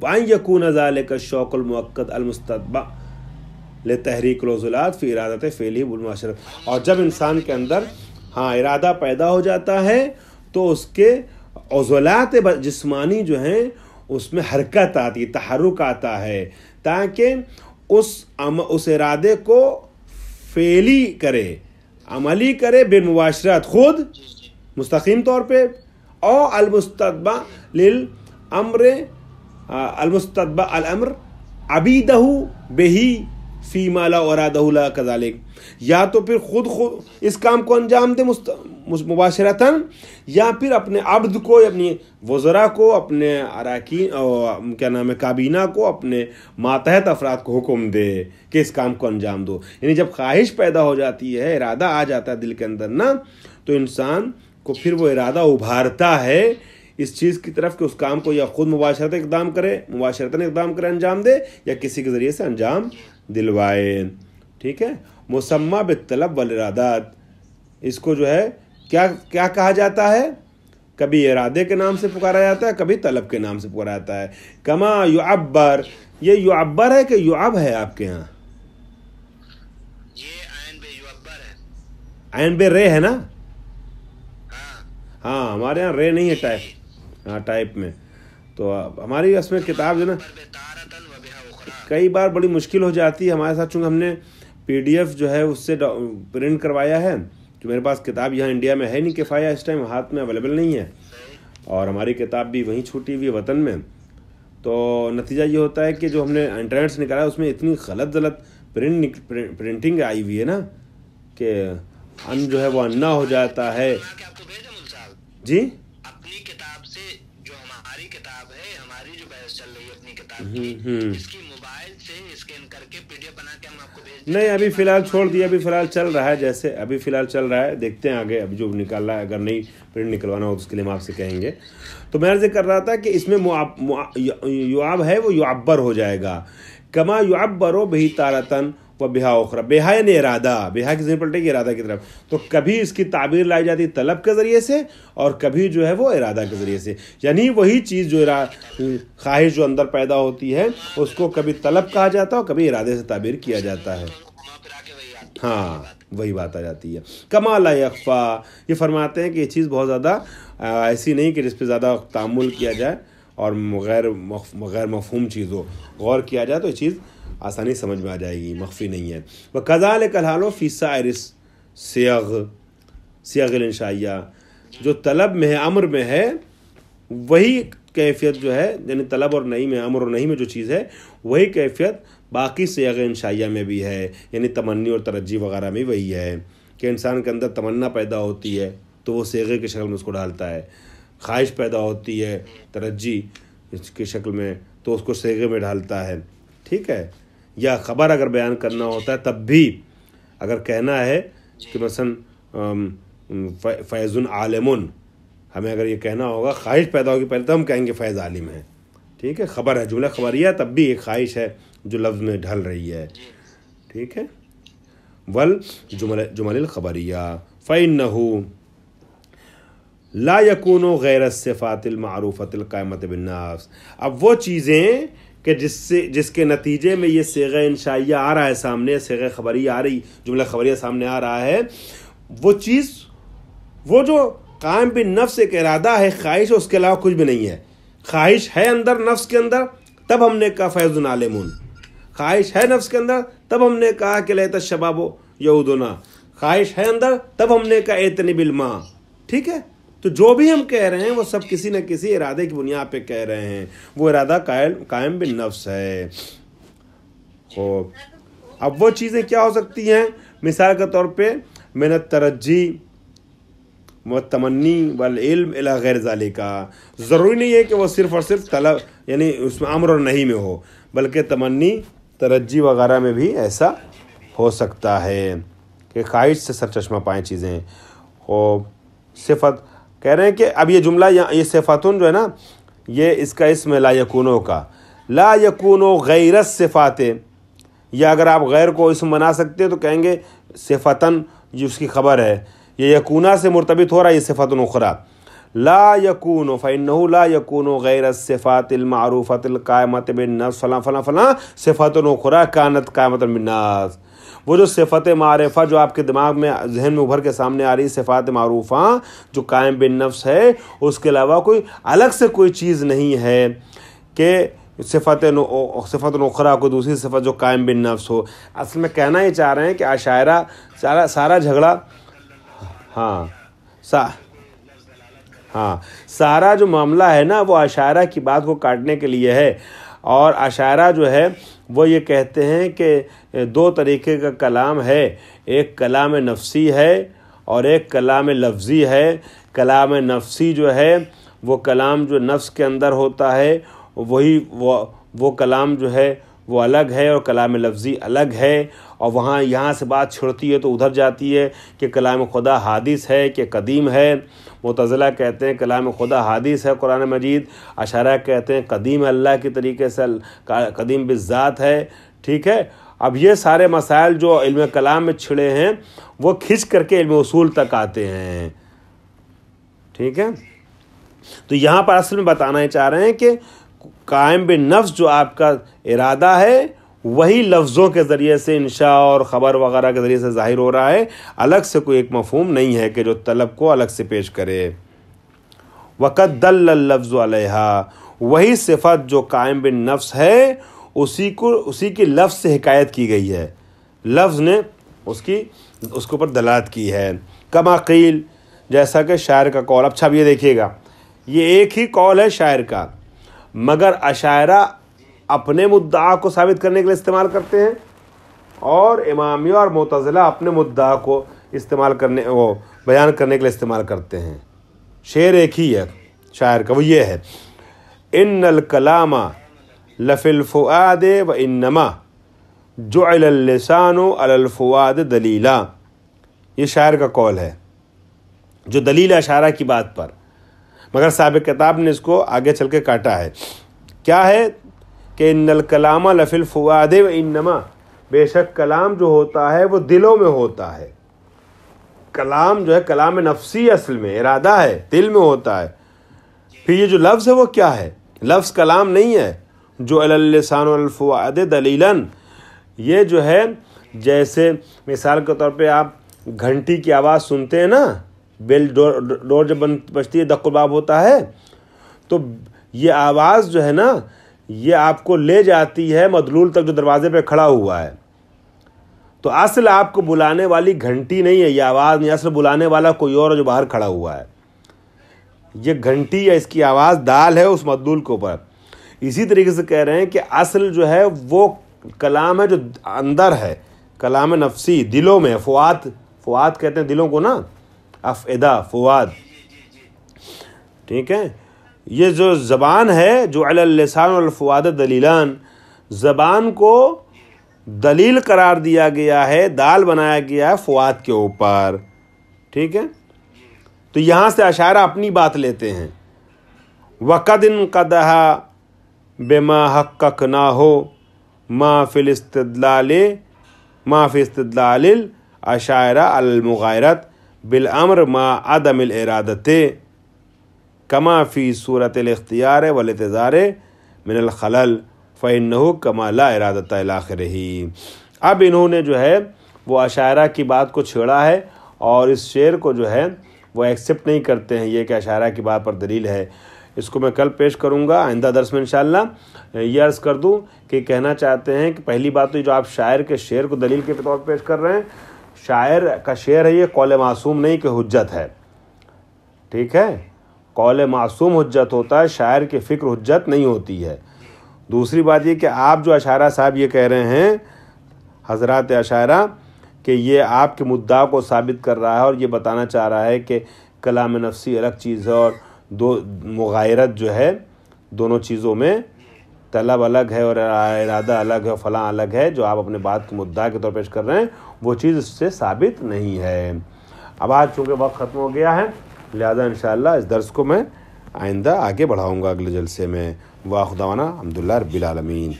وَأَنْ يَكُونَ ذَلِكَ الشَّوْقُ الْمُؤَقَّتُ الْمُسْتَتْبَعُ لِتَحْرِيكِ الْعُضُلَاتِ فِي إِرَادَةِ فِعْلِهِ بِالْمُبَاشَرَةِ. اور جب انسان کے اندر ارادہ پیدا ہو جاتا ہے تو اس کے عضلات جسمانی جو ہیں اس میں حرکت آتی ہے، تحرک آتا ہے، تاکہ اس ارادے کو فعلی کرے، عملی کرے بالمباشرت، خود مستقیم طور پہ، او المستتبع للامر المستتبع الامر عبیدہ بہی فیما لا ارادہ لا کذالک، یا تو پھر خود اس کام کو انجام دے مباشرتاً، یا پھر اپنے عبد کو، اپنی وزراء کو، اپنے اراکین کیا نام ہے کابینہ کو، اپنے ماتحت افراد کو حکم دے کہ اس کام کو انجام دو. یعنی جب خواہش پیدا ہو جاتی ہے، ارادہ آ جاتا ہے دل کے اندر نا، تو انسان کو پھر وہ ارادہ ابھارتا ہے اس چیز کی طرف کہ اس کام کو یا خود مباشرتاً اقدام کرے انجام دے، یا کسی کے ذریعے سے انجام دلوائے. ٹھیک ہے. مسمى بالطلب والارادات، اس کو جو ہے کیا کہا جاتا ہے؟ کبھی ارادے کے نام سے پکارا جاتا ہے، کبھی طلب کے نام سے پکارا جاتا ہے. کما یعبر، یہ یعبر ہے کہ یعب ہے آپ کے ہاں؟ یہ عین بے یعبر ہے. عین بے رے ہے نا؟ ہاں ہمارے ہاں رے نہیں ہے ٹائپ میں. تو ہماری اس میں کتاب جو نا کئی بار بڑی مشکل ہو جاتی ہے ہمارے ساتھ، چونکہ ہم نے PDF جو ہے اس سے پرنٹ کروایا ہے، جو میرے پاس کتاب یہاں انڈیا میں ہے نہیں کفایہ، اس ٹائم ہاتھ میں اویلیبل نہیں ہے، اور ہماری کتاب بھی وہیں چھوٹی ہوئی ہے وطن میں. تو نتیجہ یہ ہوتا ہے کہ جو ہم نے انٹرنیٹ سے نکالا اس میں اتنی غلط پرنٹنگ آئی ہوئی ہے نا کہ ان جو ہے وہ انا ہو جاتا ہے. جی اپنی کتاب سے جو ہماری کتاب ہے، ہماری جو بحث چل رہی ہے اپنی کتاب کی، اس کی موبائل سے اسکین کر کے PDF بنا کے ہم آپ کو بھیج دیں. نہیں ابھی فی الحال چھوڑ دیا، ابھی فی الحال چل رہا ہے، جیسے ابھی فی الحال چل رہا ہے، دیکھتے ہیں آگے ابھی جو نکال رہا ہے، اگر نئی پرنٹ نکلوانا ہو تو اس کے لیے ہم آپ سے کہیں گے. تو میں عرض کر رہا تھا کہ اس میں یعب ہے وہ یعبر ہو جائے گا. کما یعبر بہی تارتن و بہا اخرى، بہا یعنی ارادہ، بہا کی ذہن پلٹے گی ارادہ کی طرف، تو کبھی اس کی تعبیر لائی جاتی طلب کے ذریعے سے، اور کبھی جو ہے وہ ارادہ کے ذریعے سے. یعنی وہی چیز جو خواہش جو اندر پیدا ہوتی ہے اس کو کبھی طلب کہا جاتا ہے اور کبھی ارادے سے تعبیر کیا جاتا ہے. ہاں وہی بات آ جاتی ہے. کما لا یخفا، یہ فرماتے ہیں کہ یہ چیز بہت زیادہ ایسی نہیں کہ جس پہ زیادہ تعامل کیا جائے اور غیر مفہوم چیز ہو، غور کیا جائے تو یہ چیز آسانی سمجھ میں آ جائے گی، مخفی نہیں ہے. وَكَذَلِكَ الْحَالُ فِي سَائِرِ صِيَغِ الْإِنشَائِيَّہ، جو طلب میں ہے، امر میں ہے، وہی کیفیت جو ہے، یعنی طلب اور نہیں میں، امر اور نہیں میں جو چیز ہے، وہی کیفیت باقی صیغ انشائیہ میں بھی ہے. یعنی تمنی اور ترجی وغیرہ میں وہی ہے کہ انسان کے اندر تمنا پیدا ہوتی ہے تو وہ صیغے کی شکل میں اس کو ڈالتا ہے، خواہش پیدا ہوتی ہے ترجی کی شکل میں تو اس کو صیغے میں ڈالتا ہے. ٹھیک ہے. یا خبر اگر بیان کرنا ہوتا ہے تب بھی اگر کہنا ہے کہ مثلا فیض عالم، ہمیں اگر یہ کہنا ہوگا، خواہش پیدا ہوگی پہلے تو ہم کہیں گے فیض عالم ہے. ٹھیک ہے. خبر ہے، جملہ خبریہ، تب بھی ایک خواہش ہے جو لفظ میں ڈھل رہی ہے. ٹھیک ہے. والجمل الخبریہ فإنه لا يكون غیر الصفات المعروفۃ القائمۃ بالنفس. اب وہ چیزیں کہ جس کے نتیجے میں یہ صیغہ انشائیہ آ رہا ہے سامنے، صیغہ خبریہ آ رہی، جملہ خبریہ سامنے آ رہا ہے، وہ چیز، وہ جو قائم بالنفس ایک ارادہ ہے، خواہش ہے، اس کے علاوہ کچھ بھی نہیں ہے. خواہش ہے اندر، نفس کے اندر، تب ہم نے کہا فیض عالمون. خواہش ہے نفس کے اندر، تب ہم نے کہا کہ لیت الشباب یعودنا. خواہش ہے اندر، تب ہم نے کہا ایتنی بالماء. ٹھیک ہے. تو جو بھی ہم کہہ رہے ہیں وہ سب کسی نہ کسی ارادے کی بنیاد پہ کہہ رہے ہیں، وہ ارادہ قائم بالنفس ہے. خوب. اب وہ چیزیں کیا ہو سکتی ہیں؟ مثال کے طور پہ من الترجی والتمنی والعلم الی غیر ذالک. ضروری نہیں ہے کہ وہ صرف اور صرف طلب، یعنی اس میں امر اور نہیں میں ہو، بلکہ تمنی، ترجی وغیرہ میں بھی ایسا ہو سکتا ہے کہ خواہش سے سرچشمہ پائیں چیزیں. خوب. صفت کہہ رہے ہیں کہ اب یہ جملہ، یہ صفاتن جو ہے نا، یہ اس کا اسم لا یکونو کا، لا یکونو غیر الصفات. یا اگر آپ غیر کو اسم بنا سکتے تو کہیں گے صفتن، یہ اس کی خبر ہے، یہ یکونا سے مرتبط ہو رہا ہے، یہ صفتن اخرى. لا یکون فإنہ لا یکون غیر الصفات المعروفۃ القائمۃ بالنفس فلاں فلاں فلاں صفات اخری کانت قائمۃ بالناس. وہ جو صفت معرفہ جو آپ کے دماغ میں ذہن میں ابھر کے سامنے آ رہی صفات معروفہ جو قائم بالنفس ہے، اس کے علاوہ کوئی الگ سے کوئی چیز نہیں ہے کہ صفت اخری کو دوسری صفت جو قائم بالنفس ہو. اصل میں کہنا یہ چاہ رہے ہیں کہ عشاعرہ سارا جھگڑا سارا جو معاملہ ہے نا وہ عشاعرہ کی بات کو کاٹنے کے لیے ہے. اور عشاعرہ جو ہے وہ یہ کہتے ہیں کہ دو طریقے کا کلام ہے، ایک کلام نفسی ہے اور ایک کلام لفظی ہے. کلام نفسی جو ہے وہ کلام جو نفس کے اندر ہوتا ہے وہی وہ کلام جو ہے وہ الگ ہے، اور کلام لفظی الگ ہے. اور یہاں سے بات چھڑتی ہے تو ادھر جاتی ہے کہ کلام خدا حادث ہے کہ قدیم ہے. معتزلہ کہتے ہیں کلام خدا حادث ہے قرآن مجید، اشاعرہ کہتے ہیں قدیم اللہ کی طریقے سے، قدیم بالذات ہے. ٹھیک ہے. اب یہ سارے مسائل جو علم کلام میں چھڑے ہیں وہ کھنچ کر کے علم اصول تک آتے ہیں. ٹھیک ہے. تو یہاں پر اصل میں بتانا ہی چاہ رہے ہیں کہ قائم بالنفس جو آپ کا ارادہ ہے وہی لفظوں کے ذریعے سے انشاء اور خبر وغیرہ کے ذریعے سے ظاہر ہو رہا ہے، الگ سے کوئی ایک مفہوم نہیں ہے کہ جو طلب کو الگ سے پیش کرے. وقد دل اللفظ علیہا، وہی صفت جو قائم بالنفس ہے اسی کی لفظ سے حکایت کی گئی ہے، لفظ نے اس کے اوپر دلالت کی ہے. کما قیل، جیسا کہ شاعر کا قول. اچھا اب یہ دیکھیے گا، یہ ایک ہی قول ہے شاعر کا، مگر عشاعرہ اپنے مدعا کو ثابت کرنے کے لیے استعمال کرتے ہیں اور امامیہ اور معتزلہ اپنے مدعا کو بیان کرنے کے لیے استعمال کرتے ہیں. شعر ایک ہی ہے شاعر کا، وہ یہ ہے: ان الکلام لفی الفؤاد و انما جعل اللسان علی الفؤاد دلیلا. یہ شاعر کا قول ہے جو دلیل اشارہ کی بات پر، مگر صاحب کتاب نے اس کو آگے چل کے کاٹا ہے. کیا ہے کہ ان الکلام لفی الفؤاد و انما، بے شک کلام جو ہوتا ہے وہ دلوں میں ہوتا ہے. کلام جو ہے کلام نفسی اصل میں ارادہ ہے، دل میں ہوتا ہے. پھر یہ جو لفظ ہے وہ کیا ہے؟ لفظ کلام نہیں ہے. جو علی اللسان والفؤاد دلیلا، یہ جو ہے جیسے مثال کے طور پہ آپ گھنٹی کی آواز سنتے ہیں نا، بیل ڈور جب بجتی ہے دق الباب ہوتا ہے، تو یہ آواز جو ہے نا یہ آپ کو لے جاتی ہے مدلول تک جو دروازے پہ کھڑا ہوا ہے. تو اصل آپ کو بلانے والی گھنٹی نہیں ہے، یہ آواز نہیں، اصل بلانے والا کوئی اور ہے جو باہر کھڑا ہوا ہے. یہ گھنٹی یا اس کی آواز دال ہے اس مدلول کے اوپر. اسی طریقے سے کہہ رہے ہیں کہ اصل جو ہے وہ کلام ہے جو اندر ہے، کلام نفسی دلوں میں. فؤاد کہتے ہیں دلوں کو نا، افئدہ فؤاد. ٹھیک ہے. یہ جو زبان ہے جو علی اللسان والفؤاد دلیلان، زبان کو دلیل قرار دیا گیا ہے، دال بنایا گیا ہے فؤاد کے اوپر. ٹھیک ہے. تو یہاں سے اشاعرہ اپنی بات لیتے ہیں. وقد انقدح بما حققناه ما فی استدلال الاشاعرہ المغایرت بالامر ما عدم الارادت کما فی صورت الاختیار والاتزار من الخلل فإنہ کما لا ارادت الی آخرہ. اب انہوں نے جو ہے وہ اشاعرہ کی بات کو چھیڑا ہے اور اس شعر کو جو ہے وہ ایکسیپٹ نہیں کرتے ہیں یہ کہ اشاعرہ کی بات پر دلیل ہے. اس کو میں کل پیش کروں گا آئندہ درس میں انشاءاللہ. یہ عرض کر دوں کہ کہنا چاہتے ہیں کہ پہلی بات تو جو آپ شاعر کے شعر کو دلیل کے طور پر پیش کر رہے ہیں، شاعر کا شعر ہے یہ قول معصوم نہیں کہ حجت ہے. ٹھیک ہے. قول معصوم حجت ہوتا ہے، شاعر کی فکر حجت نہیں ہوتی ہے. دوسری بات یہ کہ آپ جو اشاعرہ صاحب یہ کہہ رہے ہیں حضرات اشاعرہ کہ یہ آپ کے مدعا کو ثابت کر رہا ہے اور یہ بتانا چاہ رہا ہے کہ کلام نفسی الگ چیز ہے اور دو مغایرت جو ہے دونوں چیزوں میں طلب الگ ہے اور ارادہ الگ ہے، فلاں الگ ہے، جو آپ اپنے بات کے مدعا کے طور پیش کر رہے ہیں وہ چیز اس سے ثابت نہیں ہے. اب آج چونکہ وقت ختم ہو گیا ہے لہذا انشاءاللہ اس درس کو میں آئندہ آگے بڑھاؤں گا اگلے جلسے میں. واخر دعوانا الحمدللہ رب العالمین.